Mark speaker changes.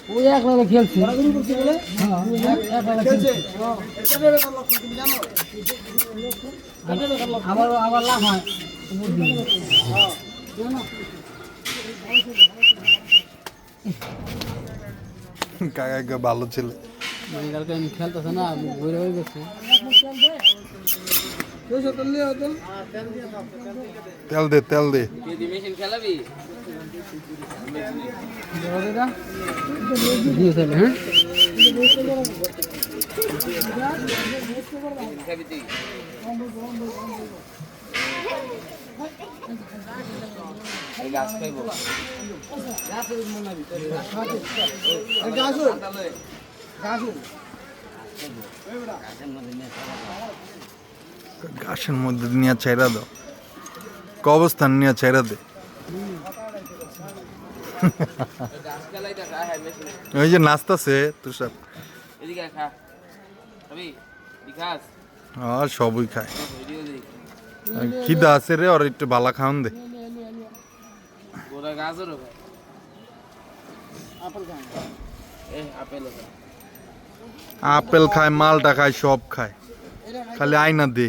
Speaker 1: ওই একলা খেলছে আবার লাভ হয়
Speaker 2: কাকা ভালো ছেলে
Speaker 1: কালকে খেলতেছে না বইরে হয়ে গেছে
Speaker 2: তেল দে তেল দে
Speaker 3: মেশিন খেলাবি গাছ খাইব
Speaker 2: ঘাসের মধ্যে নিয়ে ছেড়া দাও ক অবস্থান নিয়ে ছেড়া দে ওই যে নাচতাছে তুষার
Speaker 3: এদিকে খা খাবি খাস
Speaker 2: আর সবই খায় খিদা আছে রে আর একটু ভালো খাওন দে
Speaker 3: ওরা গাজরও খায় আপেল
Speaker 2: আপেল খায় মালটা খায় সব খায় খালি আয়না দে